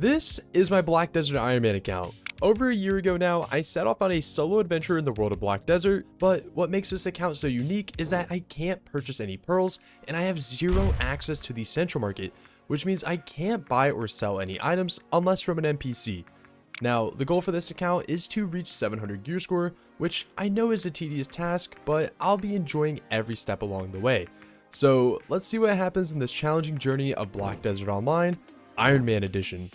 This is my Black Desert Ironman account. Over a year ago now, I set off on a solo adventure in the world of Black Desert, but what makes this account so unique is that I can't purchase any pearls and I have zero access to the central market, which means I can't buy or sell any items unless from an NPC. Now, the goal for this account is to reach 700 gear score, which I know is a tedious task, but I'll be enjoying every step along the way. So let's see what happens in this challenging journey of Black Desert Online, Ironman Edition.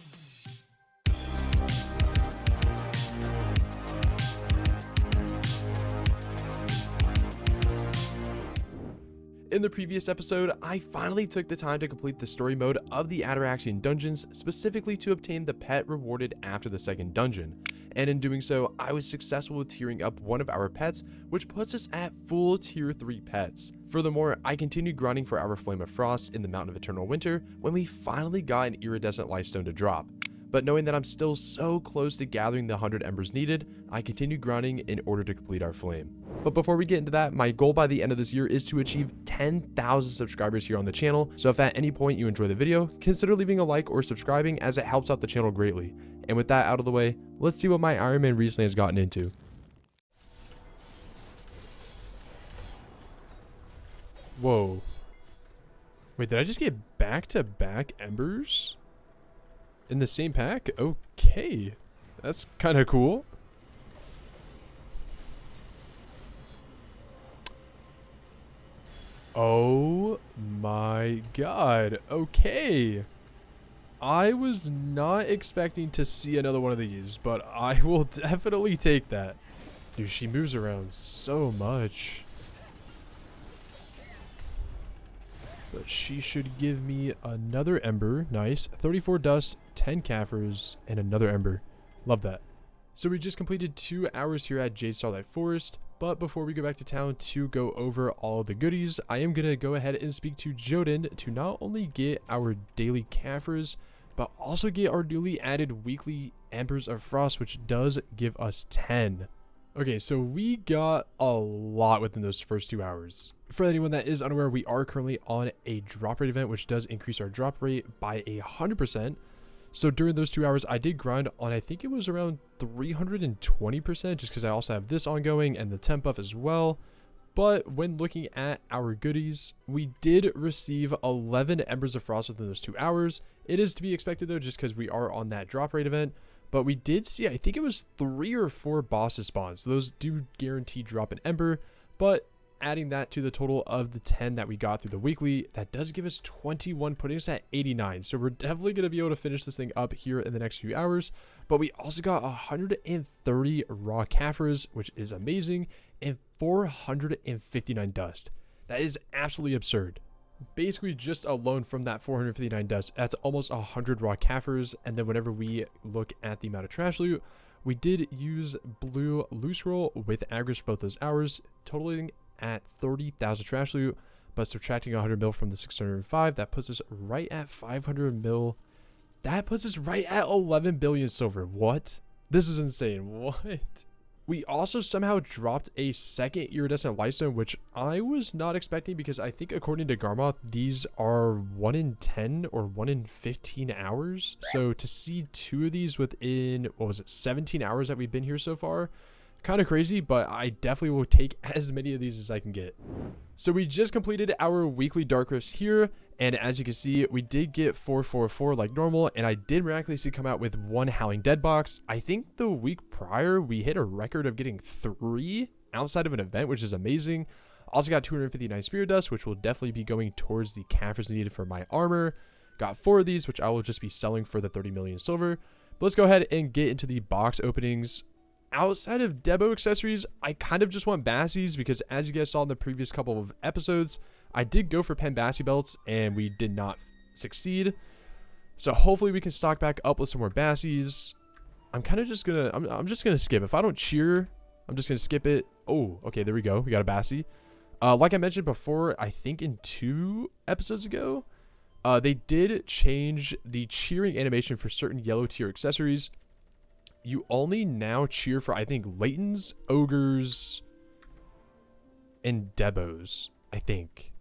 In the previous episode, I finally took the time to complete the story mode of the Ataraxian dungeons, specifically to obtain the pet rewarded after the second dungeon. And in doing so, I was successful with tiering up one of our pets, which puts us at full tier 3 pets. Furthermore, I continued grinding for our Flame of Frost in the Mountain of Eternal Winter when we finally got an iridescent lightstone to drop. But knowing that I'm still so close to gathering the 100 embers needed, I continued grinding in order to complete our flame. But before we get into that, my goal by the end of this year is to achieve 10,000 subscribers here on the channel, so if at any point you enjoy the video, consider leaving a like or subscribing as it helps out the channel greatly. And with that out of the way, let's see what my Ironman recently has gotten into. Whoa. Wait, did I just get back-to-back embers? In the same pack? Okay. That's kind of cool. Oh my god. Okay. I was not expecting to see another one of these, but I will definitely take that. Dude, she moves around so much. But she should give me another ember. Nice. 34 dust, 10 Kafirs, and another ember. Love that. So we just completed 2 hours here at Jade Starlight Forest. But before we go back to town to go over all of the goodies, I am going to go ahead and speak to Jodin to not only get our daily Kafirs, but also get our newly added weekly Embers of Frost, which does give us 10. Okay, so we got a lot within those first 2 hours. For anyone that is unaware, we are currently on a drop rate event, which does increase our drop rate by 100%. So during those 2 hours, I did grind on, I think it was around 320%, just because I also have this ongoing and the temp buff as well. But when looking at our goodies, we did receive 11 Embers of Frost within those 2 hours. It is to be expected though, just because we are on that drop rate event. But we did see, I think it was 3 or 4 bosses spawn. So those do guarantee drop an Ember. But adding that to the total of the 10 that we got through the weekly, that does give us 21, putting us at 89. So we're definitely going to be able to finish this thing up here in the next few hours. But we also got 130 raw Kafirs, which is amazing, and 459 dust. That is absolutely absurd. Basically just alone from that 459 dust, that's almost 100 raw Kafirs. And then whenever we look at the amount of trash loot, we did use blue loose roll with aggregates for both those hours, totaling at 30,000 trash loot, but subtracting 100 mil from the 605, that puts us right at 500 mil. That puts us right at 11 billion silver. What? This is insane. What? We also somehow dropped a second iridescent lightstone, which I was not expecting, because I think according to Garmoth, these are 1 in 10 or 1 in 15 hours. So to see 2 of these within, what was it, 17 hours that we've been here so far, kind of crazy, but I definitely will take as many of these as I can get. So we just completed our weekly dark rifts here, and as you can see, we did get 444 like normal, and I did miraculously come out with 1 Howling Dead box. I think the week prior we hit a record of getting 3 outside of an event, which is amazing. Also got 259 spirit dust, which will definitely be going towards the Kafirs needed for my armor. Got 4 of these, which I will just be selling for the 30 million silver. But let's go ahead and get into the box openings. Outside of Debo accessories, I kind of just want Bassies, because as you guys saw in the previous couple of episodes, I did go for Pen Bassie belts and we did not succeed. So hopefully we can stock back up with some more Bassies. I'm kind of just gonna, I'm just gonna skip. If I don't cheer, I'm just gonna skip it. Oh, okay, there we go. We got a Bassie. Like I mentioned before, I think in 2 episodes ago, they did change the cheering animation for certain yellow tier accessories. You only now cheer for, I think, Laytons, Ogres, and Debos, I think.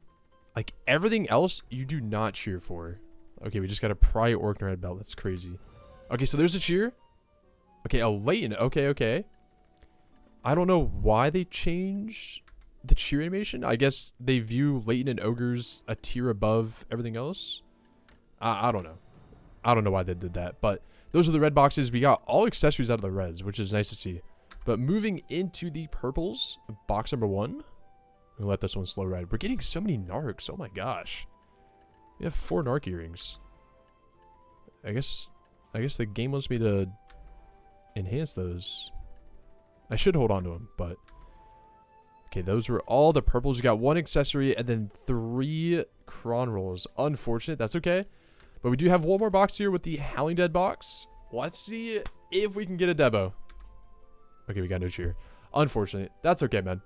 Like, everything else, you do not cheer for. Okay, we just got a Pry Orc Red belt. That's crazy. Okay, so there's a cheer. Okay, a latent. Okay, okay. I don't know why they changed the cheer animation. I guess they view latent and ogres a tier above everything else. I don't know. I don't know why they did that, but those are the red boxes. We got all accessories out of the reds, which is nice to see. But moving into the purples, box number 1. We'll let this one slow ride. We're getting so many narcs. Oh my gosh. We have 4 narc earrings. I guess the game wants me to enhance those. I should hold on to them, but okay, those were all the purples. We got 1 accessory and then 3 cron rolls. Unfortunate. That's okay. But we do have 1 more box here with the Howling Dead box. Let's see if we can get a Debo. Okay, we got no cheer. Unfortunate. That's okay, man.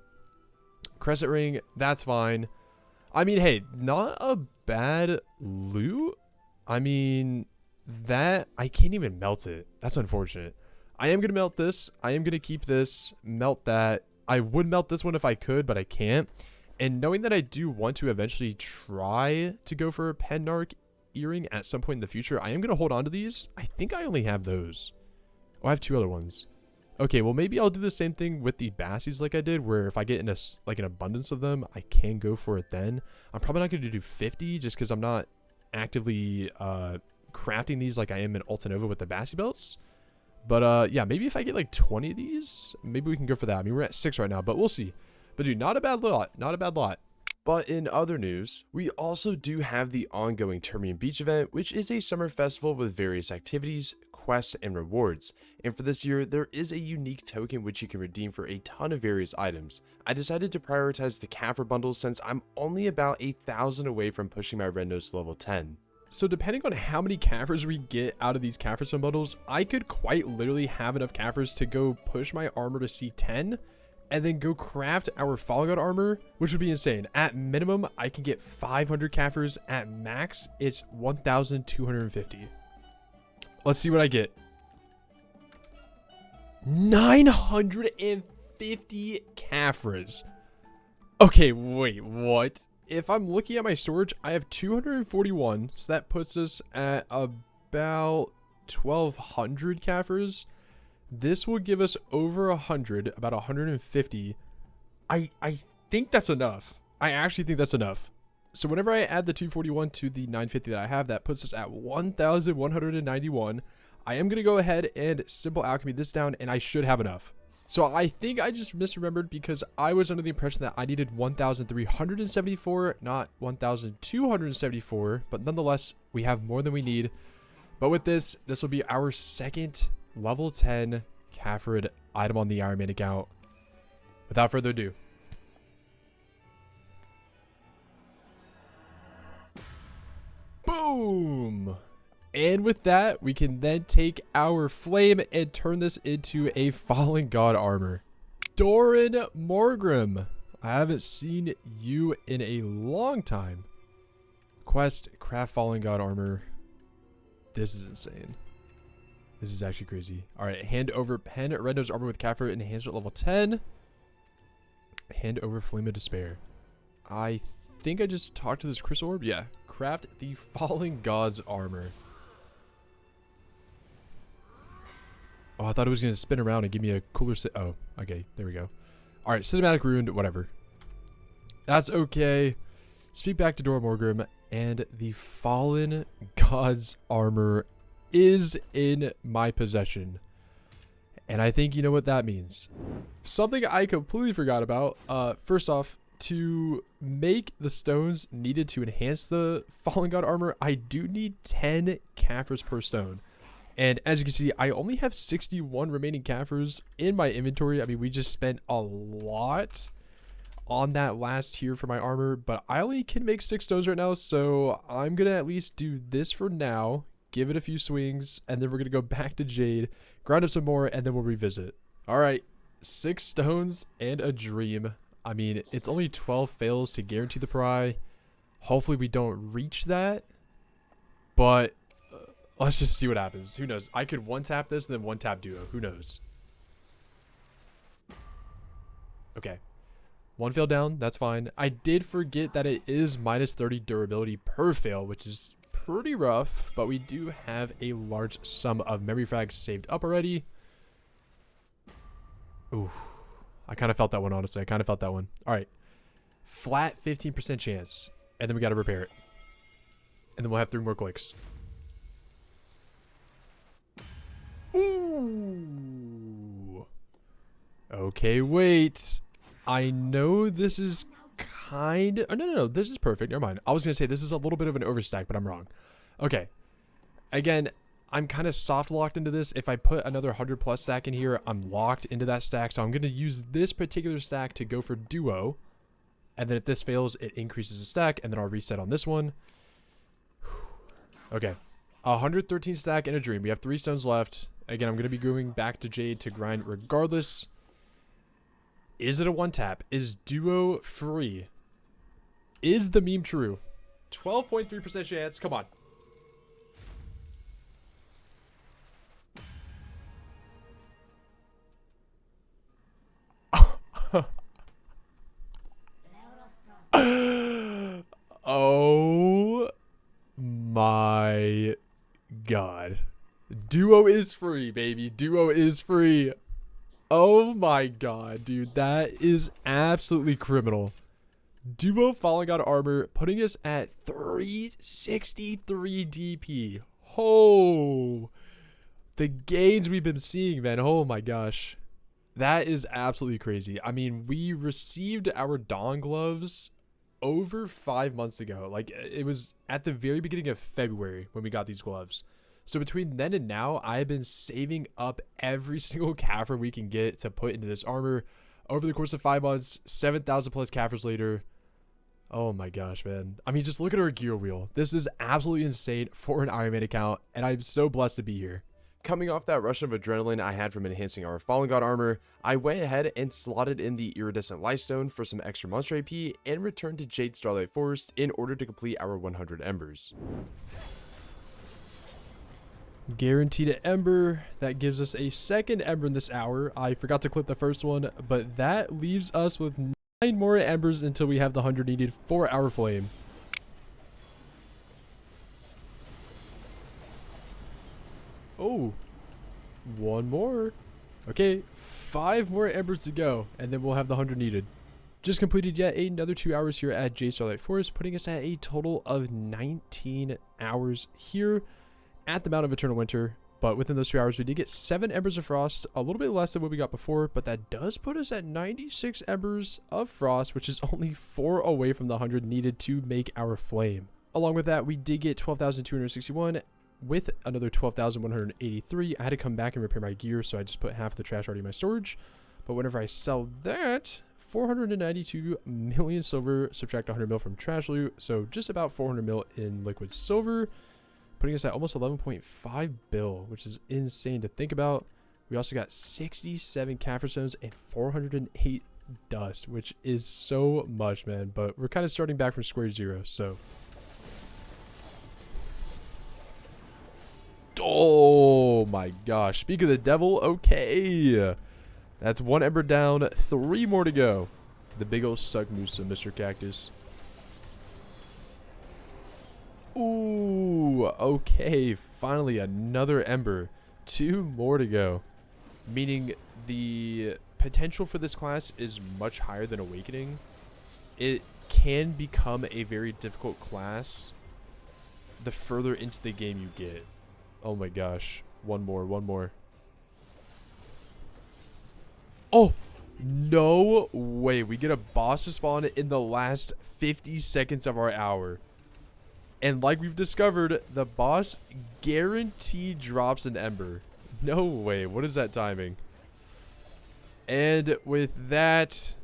Crescent ring. That's fine. I mean, hey, not a bad loot. I mean, that I can't even melt it. That's unfortunate. I am gonna melt this. I am gonna keep this. Melt that. I would melt this one if I could, but I can't. And knowing that I do want to eventually try to go for a pen narc earring at some point in the future, I am gonna hold on to these. I think I only have those. Oh, I have 2 other ones. Okay, well maybe I'll do the same thing with the bassies like I did, where if I get in a, like an abundance of them, I can go for it then. I'm probably not going to do 50 just because I'm not actively crafting these like I am in Altanova with the bassie belts. But yeah, maybe if I get like 20 of these, maybe we can go for that. I mean, we're at 6 right now, but we'll see. But dude, not a bad lot. Not a bad lot. But in other news, we also do have the ongoing Termian Beach event, which is a summer festival with various activities, quests, and rewards. And for this year, there is a unique token which you can redeem for a ton of various items. I decided to prioritize the Kaffir bundle since I'm only about 1,000 away from pushing my red nose to level 10. So depending on how many Kaffirs we get out of these Kaffir Stone bundles, I could quite literally have enough Kaffirs to go push my armor to C10 and then go craft our Fallen God armor, which would be insane. At minimum, I can get 500 Kaffirs. At max, it's 1,250. Let's see what I get. 950 Kaffirs. Okay, wait, what? If I'm looking at my storage, I have 241, so that puts us at about 1,200 Kaffirs. This will give us over 100, about 150. I think that's enough. I actually think that's enough. So whenever I add the 241 to the 950 that I have, that puts us at 1,191. I am going to go ahead and simple alchemy this down, and I should have enough. So I think I just misremembered because I was under the impression that I needed 1,374, not 1,274. But nonetheless, we have more than we need. But with this will be our second level 10 Kaffir item on the Ironman account. Without further ado. Boom! And with that, we can then take our flame and turn this into a Fallen God armor. Doran Morgrim. I haven't seen you in a long time. Quest, craft Fallen God armor. This is insane. This is actually crazy. Alright, hand over pen, red nose armor with Kaffir enhancement level 10. Hand over Flame of Despair. I think I just talked to this crystal orb. Yeah. Craft the Fallen God's armor. Oh, I thought it was going to spin around and give me a cooler... Oh, okay. There we go. Alright, cinematic ruined. Whatever. That's okay. Speak back to Doran Morgrim. And the Fallen God's armor is in my possession. And I think you know what that means. Something I completely forgot about. First off, to make the stones needed to enhance the Fallen God armor, I do need 10 Kaffirs per stone. And as you can see, I only have 61 remaining Kaffirs in my inventory. I mean, we just spent a lot on that last tier for my armor, but I only can make 6 stones right now, so I'm going to at least do this for now, give it a few swings, and then we're going to go back to Jade, grind up some more, and then we'll revisit. All right, 6 stones and a dream. I mean, it's only 12 fails to guarantee the pry. Hopefully we don't reach that, but let's just see what happens. Who knows? I could one-tap this and then one-tap duo. Who knows? Okay. 1 fail down. That's fine. I did forget that it is minus 30 durability per fail, which is pretty rough, but we do have a large sum of memory frags saved up already. Ooh, I kind of felt that one, honestly. I kind of felt that one. All right. Flat 15% chance. And then we got to repair it. And then we'll have 3 more clicks. Ooh. Okay, wait. I know this is kind of... Oh, no. This is perfect. Never mind. I was going to say this is a little bit of an overstack, but I'm wrong. Okay. Again, I'm kind of soft locked into this. If I put another 100 plus stack in here, I'm locked into that stack. So I'm going to use this particular stack to go for duo. And then if this fails, it increases the stack. And then I'll reset on this one. Okay. 113 stack in a dream. We have 3 stones left. Again, I'm going to be going back to Jade to grind regardless. Is it a one tap? Is duo free? Is the meme true? 12.3% chance. Come on. Oh my god. Duo is free, baby. Duo is free. Oh my god, dude. That is absolutely criminal. Duo Falling God armor putting us at 363 DP. Oh, the gains we've been seeing, man. Oh my gosh. That is absolutely crazy. I mean, we received our Dawn gloves over 5 months ago. Like, it was at the very beginning of February when we got these gloves. So between then and now, I've been saving up every single Kaffir we can get to put into this armor. Over the course of 5 months, 7,000 plus Kaffirs later. Oh my gosh, man. I mean, just look at our gear wheel. This is absolutely insane for an Ironman account, and I'm so blessed to be here. Coming off that rush of adrenaline I had from enhancing our Fallen God armor, I went ahead and slotted in the Iridescent Lightstone for some extra monster AP and returned to Jade Starlight Forest in order to complete our 100 embers. Guaranteed ember. That gives us a second ember in this hour. I forgot to clip the first one, but that leaves us with 9 more embers until we have the 100 needed for our flame. Oh, 1 more. Okay, 5 more embers to go, and then we'll have the 100 needed. Just completed yet another 2 hours here at Jade Starlight Forest, putting us at a total of 19 hours here at the Mount of Eternal Winter. But within those 2 hours, we did get 7 embers of frost, a little bit less than what we got before, but that does put us at 96 embers of frost, which is only 4 away from the 100 needed to make our flame. Along with that, we did get 12,261 with another 12,183. I had to come back and repair my gear, so I just put half the trash already in my storage. But whenever I sell that, 492 million silver, subtract 100 mil from trash loot, so just about 400 mil in liquid silver, putting us at almost 11.5 bill, which is insane to think about. We also got 67 Kaffir stones and 408 dust, which is so much, man. But we're kind of starting back from square zero, so. Oh my gosh. Speak of the devil. Okay. That's 1 ember down. 3 more to go. The big old suck moose of Mr. Cactus. Ooh. Okay. Finally another ember. 2 more to go. Meaning the potential for this class is much higher than Awakening. It can become a very difficult class the further into the game you get. Oh my gosh. 1 more, 1 more. Oh, no way. We get a boss to spawn in the last 50 seconds of our hour. And like we've discovered, the boss guaranteed drops an ember. No way. What is that timing? And with that,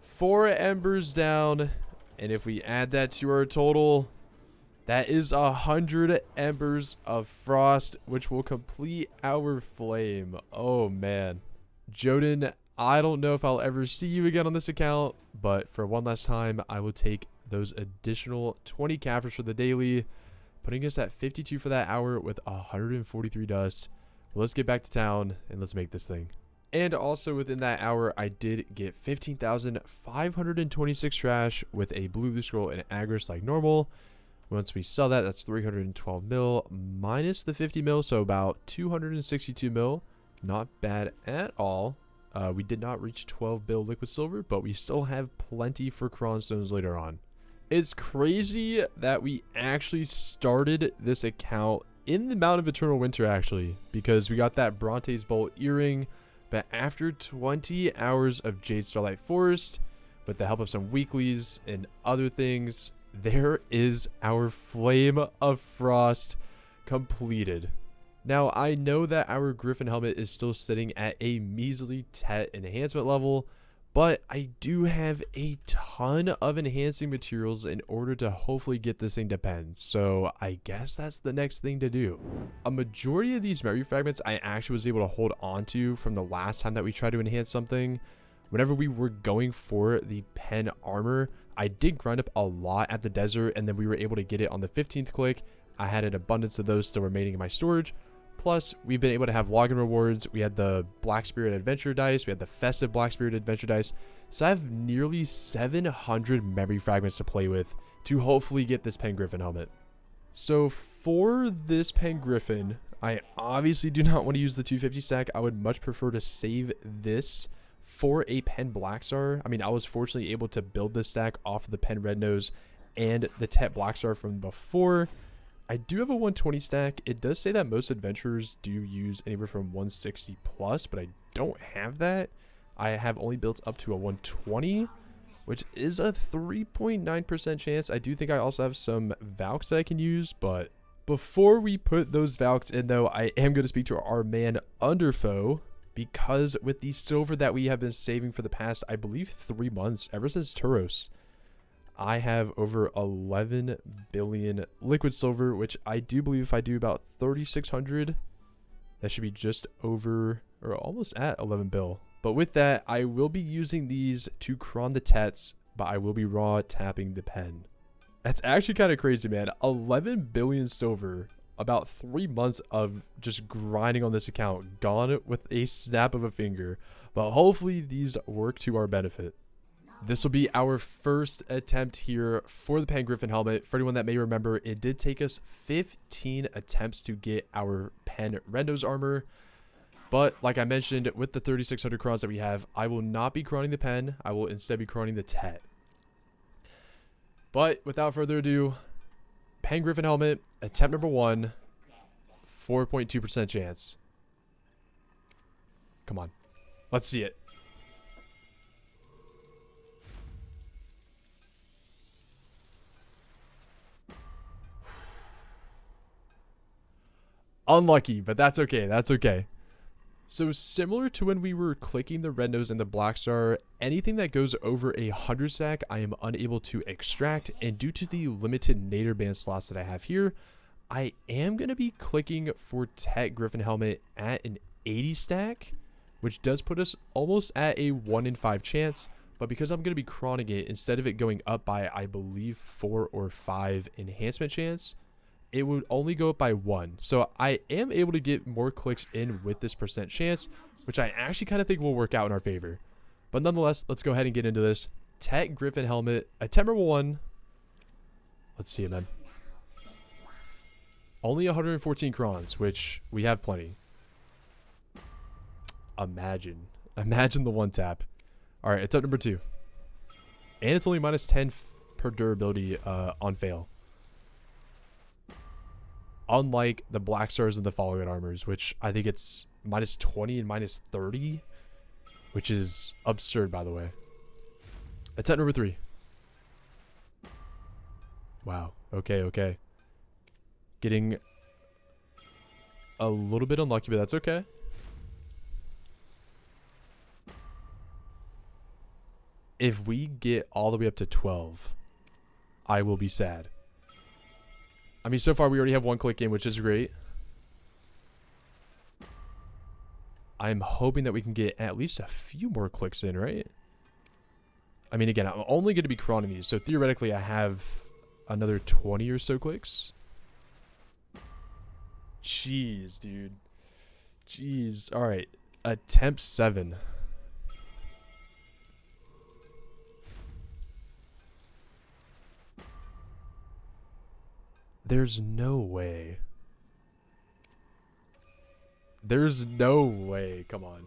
4 embers down. And if we add that to our total, that is 100 embers of frost, which will complete our flame. Oh, man. Joden, I don't know if I'll ever see you again on this account, but for one last time, I will take those additional 20 Kaffirs for the daily, putting us at 52 for that hour with 143 dust. Let's get back to town, and let's make this thing. And also within that hour, I did get 15,526 trash with a blue loot scroll and Agris like normal. Once we sell that, that's 312 mil minus the 50 mil, so about 262 mil. Not bad at all. We did not reach 12 bill liquid silver, but we still have plenty for cronstones later on. It's crazy that we actually started this account in the Mountain of Eternal Winter, actually, because we got that Bronte's Bolt earring, but after 20 hours of Jade Starlight Forest, with the help of some weeklies and other things, there is our Flame of Frost completed. Now, I know that our Griffin helmet is still sitting at a measly Tet enhancement level, but I do have a ton of enhancing materials in order to hopefully get this thing to pen. So I guess that's the next thing to do. A majority of these memory fragments I actually was able to hold on to from the last time that we tried to enhance something. Whenever we were going for the pen armor, I did grind up a lot at the desert, and then we were able to get it on the 15th click. I had an abundance of those still remaining in my storage. Plus, we've been able to have login rewards. We had the Black Spirit Adventure dice. We had the Festive Black Spirit Adventure dice. So I have nearly 700 memory fragments to play with to hopefully get this Pen Griffin helmet. So for this Pen Griffin, I obviously do not want to use the 250 stack. I would much prefer to save this for a Pen Black Star. I mean, I was fortunately able to build this stack off of the Pen Red Nose and the Tet Black Star from before. I do have a 120 stack. It does say that most adventurers do use anywhere from 160 plus, but I don't have that. I have only built up to a 120, which is a 3.9% chance. I do think I also have some Valks that I can use, but before we put those Valks in, though, I am going to speak to our man Underfoe, because with the silver that we have been saving for the past, I believe, 3 months, ever since Turos, I have over 11 billion liquid silver, which I do believe if I do about 3,600, that should be just over or almost at 11 bill. But with that, I will be using these to cron the Tets, but I will be raw tapping the pen. That's actually kind of crazy, man. 11 billion silver, about 3 months of just grinding on this account, gone with a snap of a finger. But hopefully these work to our benefit. This will be our first attempt here for the Pen Griffin helmet. For anyone that may remember, it did take us 15 attempts to get our Pen Red Nose armor. But like I mentioned, with the 3,600 crons that we have, I will not be croning the pen. I will instead be croning the Tet. But without further ado, Pen Griffin helmet, attempt number 1, 4.2% chance. Come on, let's see it. Unlucky, but that's okay. That's okay. So similar to when we were clicking the Red Nose and the Black Star, anything that goes over 100 stack, I am unable to extract. And due to the limited Nader band slots that I have here, I am going to be clicking for Tet Griffin helmet at an 80 stack, which does put us almost at a 1 in 5 chance. But because I'm going to be cronning it, instead of it going up by, I believe, 4 or 5 enhancement chance, it would only go up by 1. So I am able to get more clicks in with this percent chance, which I actually kind of think will work out in our favor. But nonetheless, let's go ahead and get into this. Tet Griffin helmet, attempt number 1. Let's see it, man. Only 114 crons, which we have plenty. Imagine the one tap. All right, attempt number 2. And it's only minus 10 per durability on fail. Unlike the Black Stars and the following armors, which I think it's minus 20 and minus 30, which is absurd, by the way. Attempt number 3. Wow. Okay. Getting a little bit unlucky, but that's okay. If we get all the way up to 12, I will be sad. I mean, so far we already have 1 click in, which is great. I'm hoping that we can get at least a few more clicks in, right? I mean, again, I'm only going to be cronning these, so theoretically I have another 20 or so clicks. Jeez, dude. Jeez. All right. Attempt 7. There's no way. There's no way. Come on.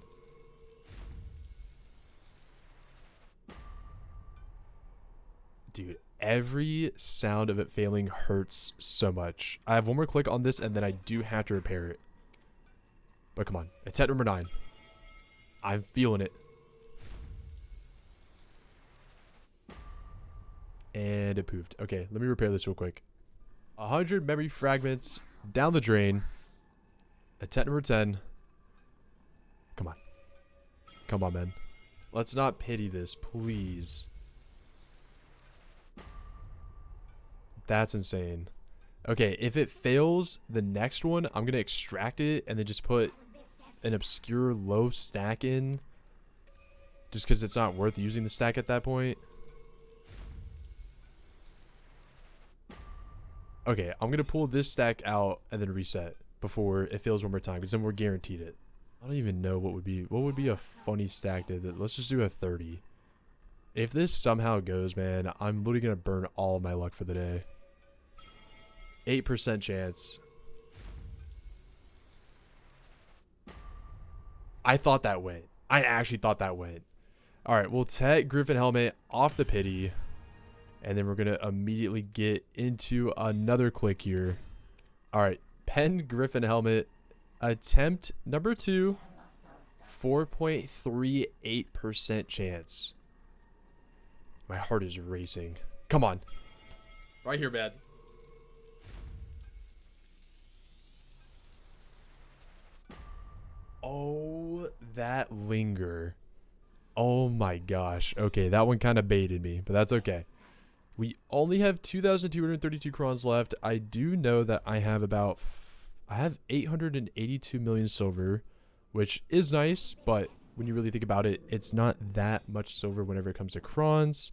Dude, every sound of it failing hurts so much. I have one more click on this, and then I do have to repair it. But come on. Attempt number 9. I'm feeling it. And it poofed. Okay, let me repair this real quick. 100 memory fragments down the drain. Attempt number 10. Come on. Come on, man. Let's not pity this, please. That's insane. Okay, if it fails the next one, I'm going to extract it and then just put an obscure low stack in. Just because it's not worth using the stack at that point. Okay, I'm going to pull this stack out and then reset before it fails one more time, because then we're guaranteed it. I don't even know what would be a funny stack to that. Let's just do a 30. If this somehow goes, man, I'm literally going to burn all of my luck for the day. 8% chance. I thought that went. I actually thought that went. All right, we'll take Griffin helmet off the pity. And then we're going to immediately get into another click here. All right. Pen Griffin helmet. Attempt number 2. 4.38% chance. My heart is racing. Come on. Right here, man. Oh, that linger. Oh my gosh. Okay, that one kind of baited me, but that's okay. We only have 2,232 crons left. I do know that I have I have 882 million silver, which is nice, but when you really think about it, it's not that much silver whenever it comes to crons.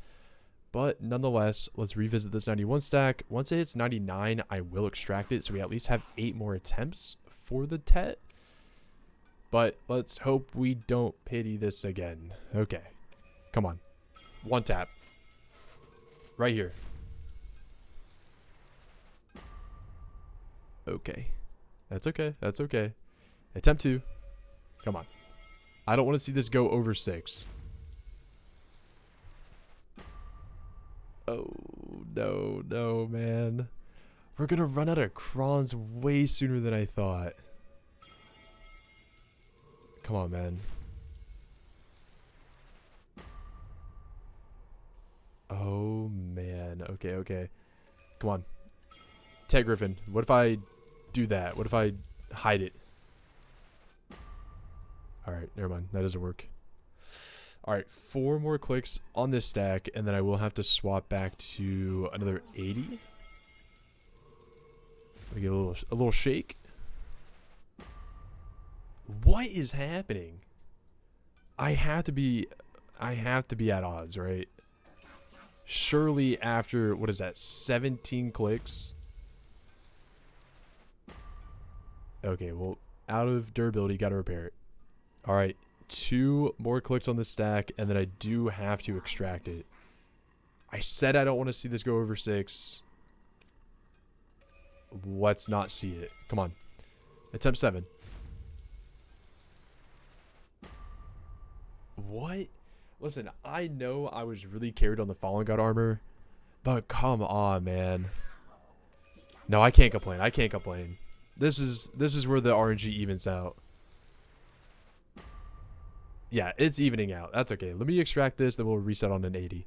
But nonetheless, let's revisit this 91 stack. Once it hits 99, I will extract it, so we at least have 8 more attempts for the TET. But let's hope we don't pity this again. Okay. Come on. One tap. Right here. Okay. That's okay. That's okay. Attempt 2. Come on. I don't want to see this go over 6. Oh, no, no, man. We're going to run out of crons way sooner than I thought. Come on, man. Oh, man. Okay, okay. Come on. Ted Griffin. What if I do that? What if I hide it? Alright, never mind. That doesn't work. Alright, 4 more clicks on this stack, and then I will have to swap back to another 80. We get a little shake. What is happening? I have to be at odds, right? Surely after, what is that, 17 clicks? Okay, well, out of durability, gotta repair it. Alright, 2 more clicks on the stack, and then I do have to extract it. I said I don't want to see this go over 6. Let's not see it. Come on. Attempt 7. What? Listen, I know I was really carried on the Fallen God armor, but come on, man. No, I can't complain. I can't complain. This is where the RNG evens out. Yeah, it's evening out. That's okay. Let me extract this, then we'll reset on an 80.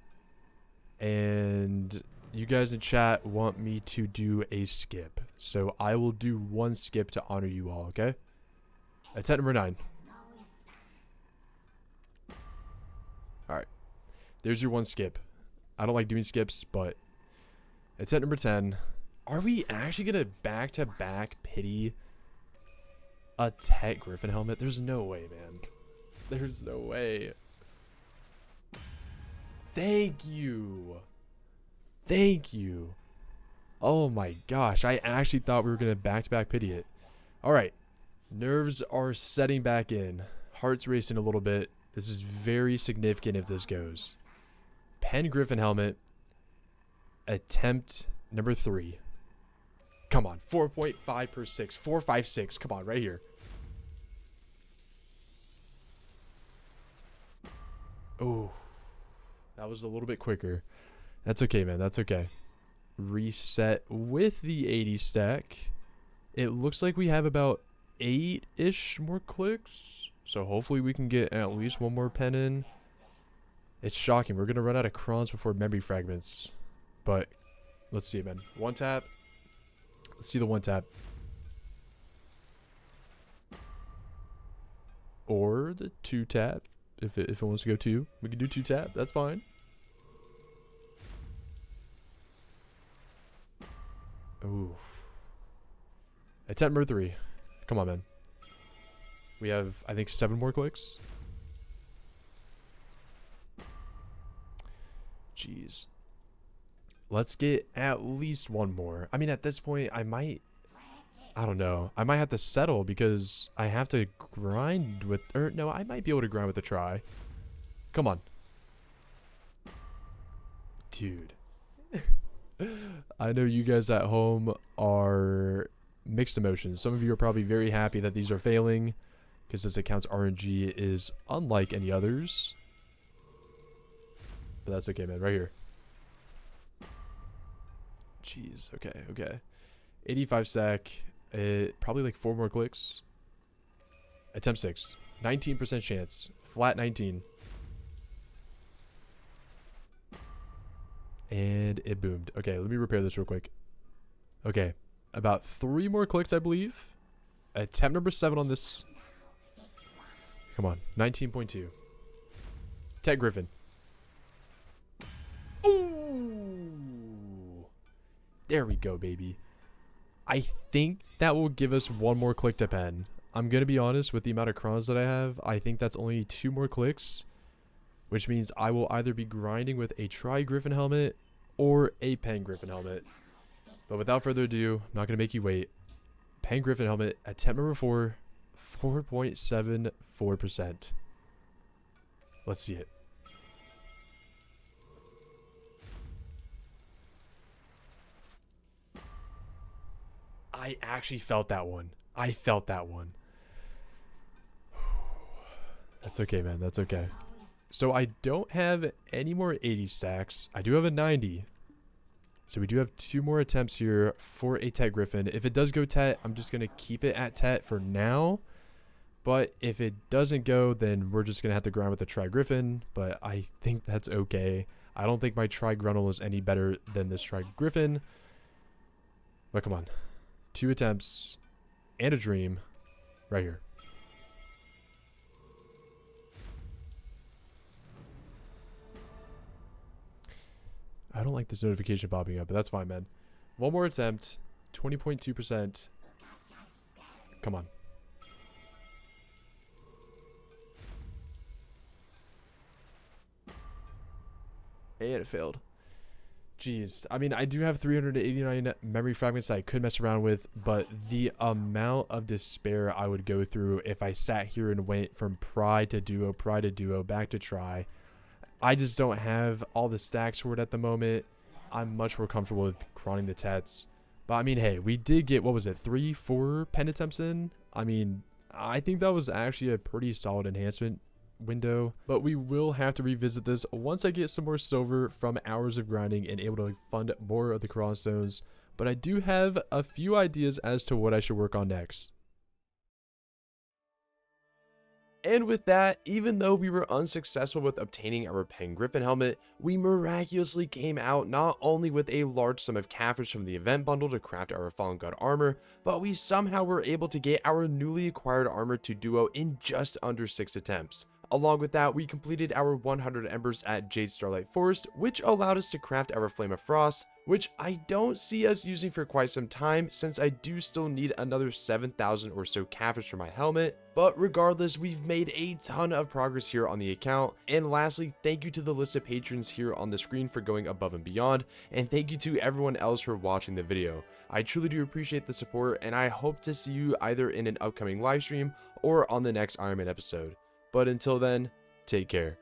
And you guys in chat want me to do a skip. So I will do 1 skip to honor you all, okay? Attempt number 9. Alright. There's your 1 skip. I don't like doing skips, but attempt number 10. Are we actually going to back-to-back pity a Tet Griffin helmet? There's no way, man. There's no way. Thank you. Thank you. Oh my gosh. I actually thought we were going to back-to-back pity it. Alright. Nerves are setting back in. Heart's racing a little bit. This is very significant if this goes. Pen Griffin helmet. Attempt number 3. Come on. 4.5 per 6. 4, 5, 6. Come on, right here. Oh, that was a little bit quicker. That's okay, man. That's okay. Reset with the 80 stack. It looks like we have about 8-ish more clicks. So hopefully we can get at least one more pen in. It's shocking. We're going to run out of crons before memory fragments. But let's see, man. One tap. Let's see the one tap. Or the two tap. If it wants to go two, we can do two tap. That's fine. Ooh. Attempt number 3. Come on, man. We have, I think, 7 more clicks. Jeez. Let's get at least one more. I mean, at this point, I don't know. I might have to settle because I have to grind with, or no, I might be able to grind with a try. Come on. Dude. I know you guys at home are mixed emotions. Some of you are probably very happy that these are failing because this account's RNG is unlike any others. But that's okay, man. Right here. Jeez. Okay. Okay. 85 stack. Probably like 4 more clicks. Attempt 6. 19% chance. Flat 19. And it boomed. Okay, let me repair this real quick. Okay. About 3 more clicks, I believe. Attempt number 7 on this. Come on. 19.2. Tech Griffin. Ooh. There we go, baby. I think that will give us 1 more click to pen. I'm going to be honest with the amount of crons that I have. I think that's only 2 more clicks, which means I will either be grinding with a Tri Griffin helmet or a Pen Griffin helmet. But without further ado, I'm not going to make you wait. Pen Griffin helmet, attempt number 4, 4.74%. Let's see it. I actually felt that one. I felt that one. That's okay, man. That's okay. So I don't have any more 80 stacks. I do have a 90. So we do have 2 more attempts here for a Tet Griffin. If it does go Tet, I'm just going to keep it at Tet for now. But if it doesn't go, then we're just going to have to grind with the Tri Griffin. But I think that's okay. I don't think my Tri Gruntle is any better than this Tri Griffin. But come on. 2 attempts and a dream right here. I don't like this notification popping up, but that's fine, man. 1 more attempt, 20.2%. Come on. And it failed. Jeez. I mean, I do have 389 memory fragments that I could mess around with, but the amount of despair I would go through if I sat here and went from Pride to Duo, back to Try. I just don't have all the stacks for it at the moment. I'm much more comfortable with cronning the Tets. But I mean, hey, we did get, what was it, 3, 4 pen attempts in? I mean, I think that was actually a pretty solid enhancement window. But we will have to revisit this once I get some more silver from hours of grinding and able to fund more of the cron stones. But I do have a few ideas as to what I should work on next. And with that, even though we were unsuccessful with obtaining our Pen Griffin helmet, we miraculously came out not only with a large sum of Caphras from the event bundle to craft our Fallen God armor, but we somehow were able to get our newly acquired armor to Duo in just under 6 attempts. Along with that, we completed our 100 embers at Jade Starlight Forest, which allowed us to craft our Flame of Frost, which I don't see us using for quite some time since I do still need another 7,000 or so Caphras for my helmet. But regardless, we've made a ton of progress here on the account. And lastly, thank you to the list of patrons here on the screen for going above and beyond, and thank you to everyone else for watching the video. I truly do appreciate the support, and I hope to see you either in an upcoming livestream or on the next Ironman episode. But until then, take care.